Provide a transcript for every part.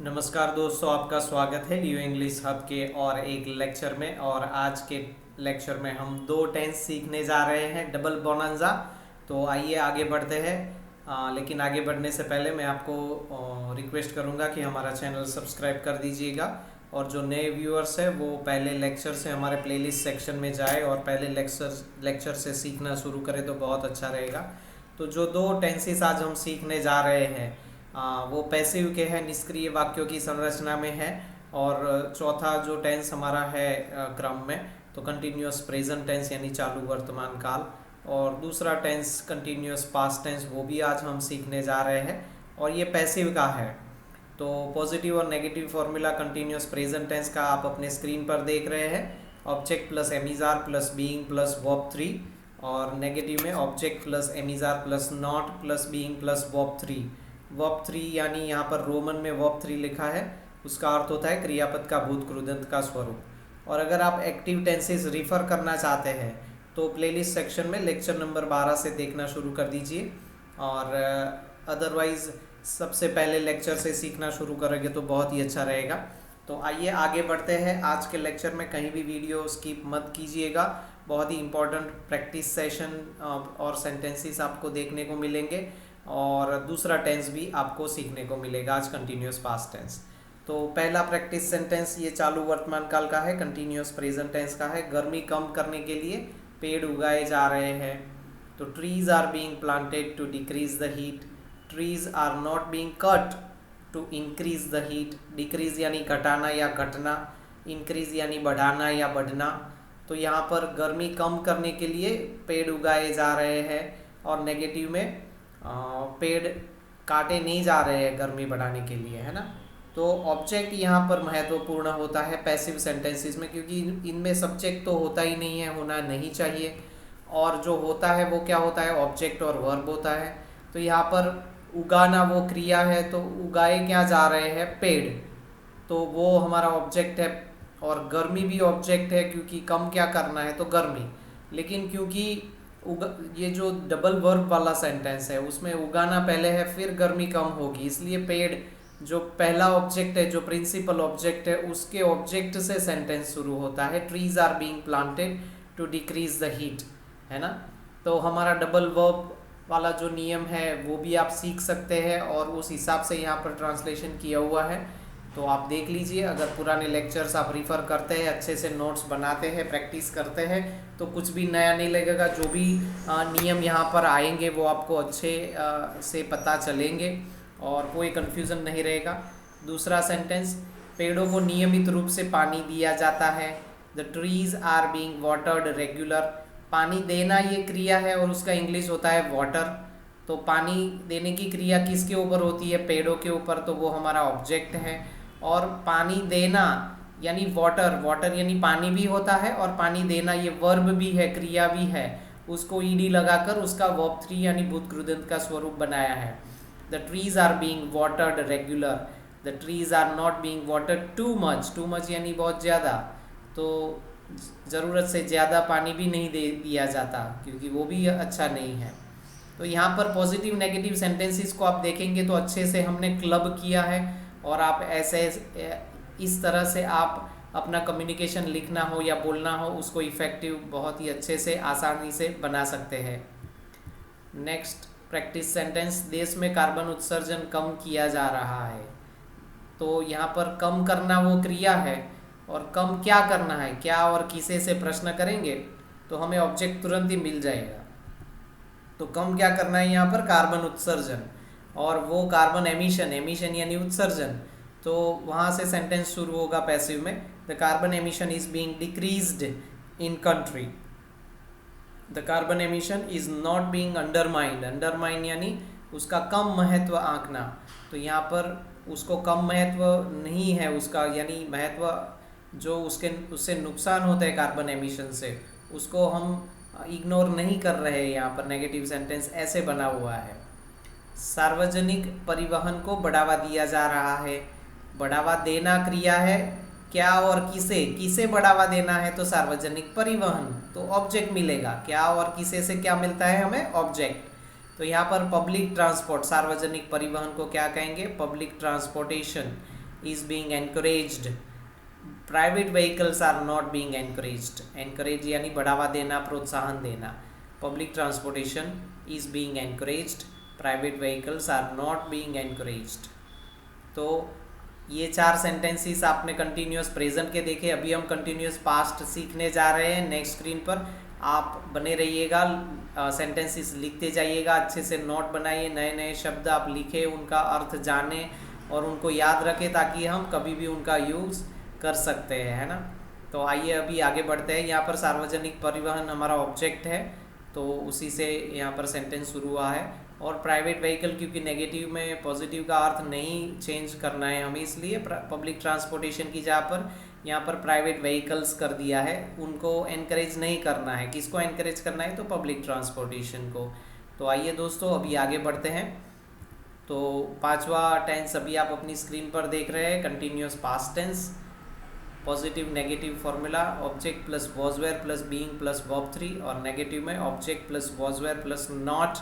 नमस्कार दोस्तों, आपका स्वागत है लियो इंग्लिश हब के और एक लेक्चर में। और आज के लेक्चर में हम दो टेंस सीखने जा रहे हैं, डबल बोनांजा। तो आइए आगे बढ़ते हैं। लेकिन आगे बढ़ने से पहले मैं आपको रिक्वेस्ट करूंगा कि हमारा चैनल सब्सक्राइब कर दीजिएगा। और जो नए व्यूअर्स हैं वो पहले लेक्चर से हमारे प्लेलिस्ट सेक्शन में जाए और पहले लेक्चर से सीखना शुरू करें तो बहुत अच्छा रहेगा। तो जो दो टेंसेस आज हम सीखने जा रहे हैं वो पैसिव के हैं, निष्क्रिय वाक्यों की संरचना में है। और चौथा जो टेंस हमारा है क्रम में, तो कंटिन्यूअस प्रेजेंट टेंस यानी चालू वर्तमान काल। और दूसरा टेंस कंटिन्यूअस पास्ट टेंस, वो भी आज हम सीखने जा रहे हैं और ये पैसिव का है। तो पॉजिटिव और negative formula continuous present tense का आप अपने स्क्रीन पर देख रहे हैं। Object plus am is are plus being plus verb 3, और नेगेटिव में object plus am is are plus not plus being plus verb 3। Verb 3 यानी यहाँ पर रोमन में वर्ब 3 लिखा है, उसका अर्थ होता है क्रियापद का भूत कृदंत का स्वरूप। और अगर आप एक्टिव टेंसेस रिफर करना चाहते हैं तो प्लेलिस्ट सेक्शन में लेक्चर नंबर 12 से देखना शुरू कर दीजिए। और अदरवाइज सबसे पहले लेक्चर से सीखना शुरू करेंगे तो बहुत ही अच्छा रहेगा। तो आइए आगे बढ़ते हैं। आज के लेक्चर में कहीं भी वीडियो स्किप मत कीजिएगा, बहुत ही इम्पोर्टेंट प्रैक्टिस सेशन और सेंटेंसेस आपको देखने को मिलेंगे। और दूसरा टेंस भी आपको सीखने को मिलेगा आज, कंटिन्यूअस पास्ट टेंस। तो पहला प्रैक्टिस सेंटेंस ये चालू वर्तमान काल का है, कंटिन्यूअस प्रेजेंट टेंस का है। गर्मी कम करने के लिए पेड़ उगाए जा रहे हैं। तो trees are being planted to decrease the heat, trees are not being cut to increase the heat. Decrease यानी घटाना या घटना, इंक्रीज यानी बढ़ाना या बढ़ना। तो यहाँ पर गर्मी कम करने के लिए पेड़ उगाए जा रहे हैं, और नेगेटिव में पेड़ काटे नहीं जा रहे हैं गर्मी बढ़ाने के लिए, है ना। तो ऑब्जेक्ट यहाँ पर महत्वपूर्ण होता है पैसिव सेंटेंसेस में, क्योंकि इनमें सब्जेक्ट तो होता ही नहीं है, होना नहीं चाहिए। और जो होता है वो क्या होता है, ऑब्जेक्ट और वर्ब होता है। तो यहाँ पर उगाना वो क्रिया है, तो उगाए क्या जा रहे हैं, पेड़, तो वो हमारा ऑब्जेक्ट है। और गर्मी भी ऑब्जेक्ट है, क्योंकि कम क्या करना है तो गर्मी। लेकिन क्योंकि ये जो डबल वर्ब वाला सेंटेंस है उसमें उगाना पहले है फिर गर्मी कम होगी, इसलिए पेड़ जो पहला ऑब्जेक्ट है, जो प्रिंसिपल ऑब्जेक्ट है, उसके ऑब्जेक्ट से सेंटेंस शुरू होता है। Trees are being planted to decrease the heat, है ना। तो हमारा डबल वर्ब वाला जो नियम है वो भी आप सीख सकते हैं, और उस हिसाब से यहाँ पर ट्रांसलेशन किया हुआ है। तो आप देख लीजिए, अगर पुराने लेक्चर्स आप रिफ़र करते हैं, अच्छे से नोट्स बनाते हैं, प्रैक्टिस करते हैं, तो कुछ भी नया नहीं लगेगा। जो भी नियम यहाँ पर आएंगे वो आपको अच्छे से पता चलेंगे और कोई कन्फ्यूज़न नहीं रहेगा। दूसरा सेंटेंस, पेड़ों को नियमित रूप से पानी दिया जाता है। The trees are being watered regular. पानी देना ये क्रिया है और उसका इंग्लिश होता है वाटर। तो पानी देने की क्रिया किसके ऊपर होती है, पेड़ों के ऊपर, तो वो हमारा ऑब्जेक्ट है। और पानी देना यानी वाटर, वाटर यानी पानी भी होता है, और पानी देना ये वर्ब भी है, क्रिया भी है। उसको ईडी लगाकर उसका वर्ब 3 यानी भूत कृदंत का स्वरूप बनाया है। The trees are being watered regular, the trees are not being watered too much. Too much यानी बहुत ज़्यादा, तो ज़रूरत से ज़्यादा पानी भी नहीं दे दिया जाता, क्योंकि वो भी अच्छा नहीं है। तो यहाँ पर पॉजिटिव नेगेटिव सेंटेंसेस को आप देखेंगे तो अच्छे से हमने क्लब किया है, और आप ऐसे इस तरह से आप अपना कम्युनिकेशन लिखना हो या बोलना हो उसको इफ़ेक्टिव बहुत ही अच्छे से आसानी से बना सकते हैं। नेक्स्ट प्रैक्टिस सेंटेंस, देश में कार्बन उत्सर्जन कम किया जा रहा है। तो यहाँ पर कम करना वो क्रिया है, और कम क्या करना है, क्या और किसे से प्रश्न करेंगे तो हमें ऑब्जेक्ट तुरंत ही मिल जाएगा। तो कम क्या करना है यहाँ पर, कार्बन उत्सर्जन, और वो कार्बन एमिशन, एमिशन यानी उत्सर्जन। तो वहाँ से सेंटेंस शुरू होगा पैसिव में, the carbon emission is being decreased in country. The carbon emission is not being undermined, undermined यानी उसका कम महत्व आंकना। तो यहाँ पर उसको कम महत्व नहीं है उसका, यानी महत्व जो उससे नुकसान होता है कार्बन एमिशन से, उसको हम इग्नोर नहीं कर रहे हैं। यहाँ पर नेगेटिव सेंटेंस ऐसे बना हुआ है। सार्वजनिक परिवहन को बढ़ावा दिया जा रहा है। बढ़ावा देना क्रिया है, क्या और किसे, किसे बढ़ावा देना है तो सार्वजनिक परिवहन, तो ऑब्जेक्ट मिलेगा। क्या और किसे से क्या मिलता है हमें, ऑब्जेक्ट। तो यहाँ पर पब्लिक ट्रांसपोर्ट, सार्वजनिक परिवहन को क्या कहेंगे, public transportation. is being encouraged. Private vehicles are not being encouraged. Encourage यानी बढ़ावा देना, प्रोत्साहन देना. Public transportation is being encouraged, private vehicles are not being encouraged. तो ये 4 सेंटेंसेस आपने कंटिन्यूस प्रेजेंट के देखे. अभी हम कंटिन्यूस पास्ट सीखने जा रहे हैं. नेक्स्ट स्क्रीन पर आप बने रहिएगा, सेंटेंसेस लिखते जाइएगा, अच्छे से नोट बनाइए, नए नए शब्द आप लिखें, उनका अर्थ जानें और उनको याद रखें ताकि हम कभी भी उनका यूज़ कर सकते हैं, है ना. तो आइए अभी आगे बढ़ते हैं. यहाँ पर सार्वजनिक परिवहन हमारा ऑब्जेक्ट है, तो उसी से यहाँ पर सेंटेंस शुरू हुआ है. और प्राइवेट व्हीकल, क्योंकि नेगेटिव में पॉजिटिव का अर्थ नहीं चेंज करना है हमें, इसलिए पब्लिक ट्रांसपोर्टेशन की जगह पर यहाँ पर प्राइवेट व्हीकल्स कर दिया है. उनको एनकरेज नहीं करना है. किसको एनकरेज करना है? तो पब्लिक ट्रांसपोर्टेशन को. तो आइए दोस्तों अभी आगे बढ़ते हैं. तो 5वां टेंस अभी आप अपनी स्क्रीन पर देख रहे हैं, continuous past tense. Positive negative formula, object plus was were plus being plus verb 3, और नेगेटिव में object plus was were plus not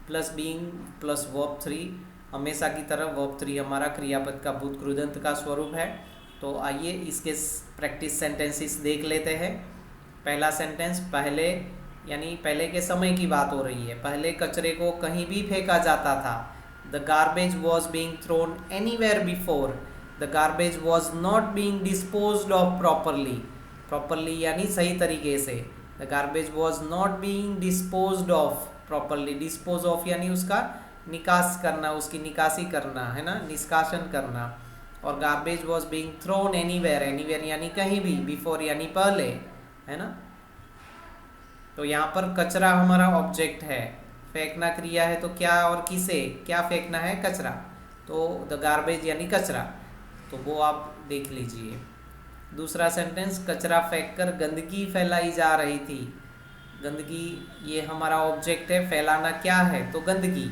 plus being plus verb 3. हमेशा की तरह वर्ब 3 हमारा क्रियापद का भूत कृदंत का स्वरूप है. तो आइए इसके प्रैक्टिस सेंटेंसेस देख लेते हैं. पहला सेंटेंस, पहले यानी पहले के समय की बात हो रही है. पहले कचरे को कहीं भी फेंका जाता था. The garbage was being thrown anywhere before. The garbage was not being disposed of properly. Properly यानी सही तरीके से. The garbage was not being disposed of properly. Dispose of यानी उसका निकास करना, उसकी निकासी करना, है ना, निष्कासन करना. और garbage was being thrown anywhere. Anywhere यानी कहीं भी, बिफोर यानी पहले, है ना. तो यहाँ पर कचरा हमारा ऑब्जेक्ट है, फेंकना क्रिया है. तो क्या और किसे क्या फेंकना है? कचरा. तो द गार्बेज यानी कचरा, तो वो आप देख लीजिए. दूसरा सेंटेंस, कचरा फेंककर गंदगी फैलाई जा रही थी. गंदगी ये हमारा ऑब्जेक्ट है, फैलाना क्या है? तो गंदगी.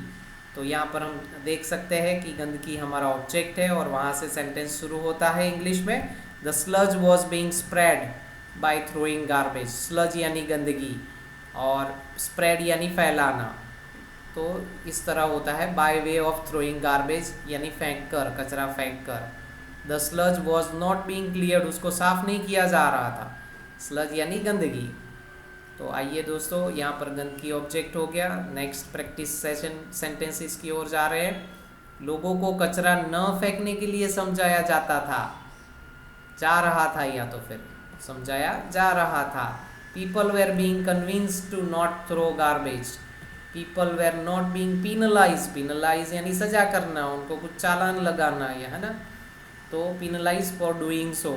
तो यहाँ पर हम देख सकते हैं कि गंदगी हमारा ऑब्जेक्ट है और वहाँ से सेंटेंस शुरू होता है इंग्लिश में. The sludge was being spread by throwing garbage. Sludge यानी गंदगी और स्प्रेड यानी फैलाना. तो इस तरह होता है, by way of throwing garbage यानी फेंक कर, कचरा फेंक कर. The sludge was not being cleared. उसको साफ नहीं किया जा रहा था. स्लज यानी गंदगी. तो आइए दोस्तों, यहाँ पर गंदगी ऑब्जेक्ट हो गया. नेक्स्ट प्रैक्टिस सेशन सेंटेंसेस की ओर जा रहे हैं. लोगों को कचरा न फेंकने के लिए समझाया जाता था. जा रहा था या तो फिर समझाया जा रहा था. People were being convinced to not throw garbage. People were not being penalise. Penalise यानी सजा करना, उनको कुछ चालान लगाना, है ना. तो पीनलाइज फॉर डूइंग सो.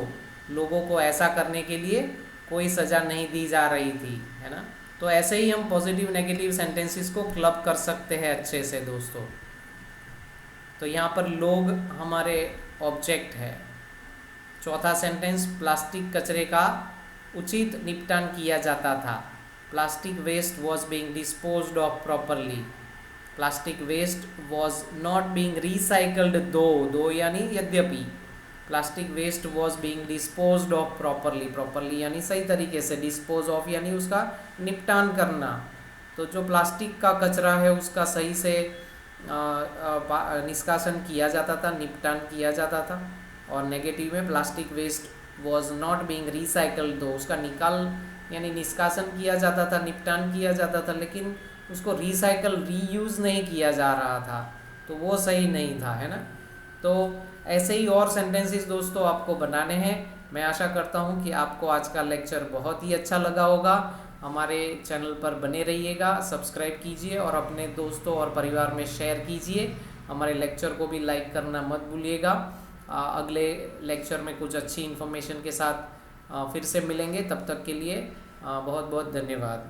लोगों को ऐसा करने के लिए कोई सज़ा नहीं दी जा रही थी, है ना. तो ऐसे ही हम पॉजिटिव नेगेटिव सेंटेंसेस को क्लब कर सकते हैं अच्छे से दोस्तों. तो यहाँ पर लोग हमारे ऑब्जेक्ट है. चौथा सेंटेंस, प्लास्टिक कचरे का उचित निपटान किया जाता था. Plastic waste was being disposed of properly. Plastic waste was not being recycled though यानी यद्यपि. Plastic waste was being disposed of properly. Properly यानी सही तरीके से, डिस्पोज ऑफ यानी उसका निपटान करना. तो जो प्लास्टिक का कचरा है उसका सही से निष्कासन किया जाता था, निपटान किया जाता था. और नेगेटिव में plastic waste was not being recycled though. उसका निकाल यानी निष्कासन किया जाता था, निपटान किया जाता था, लेकिन उसको रिसाइकल रीयूज़ नहीं किया जा रहा था. तो वो सही नहीं था, है ना. तो ऐसे ही और सेंटेंसेस दोस्तों आपको बनाने हैं. मैं आशा करता हूँ कि आपको आज का लेक्चर बहुत ही अच्छा लगा होगा. हमारे चैनल पर बने रहिएगा, सब्सक्राइब कीजिए और अपने दोस्तों और परिवार में शेयर कीजिए. हमारे लेक्चर को भी लाइक करना मत भूलिएगा. अगले लेक्चर में कुछ अच्छी इन्फॉर्मेशन के साथ फिर से मिलेंगे. तब तक के लिए बहुत बहुत धन्यवाद.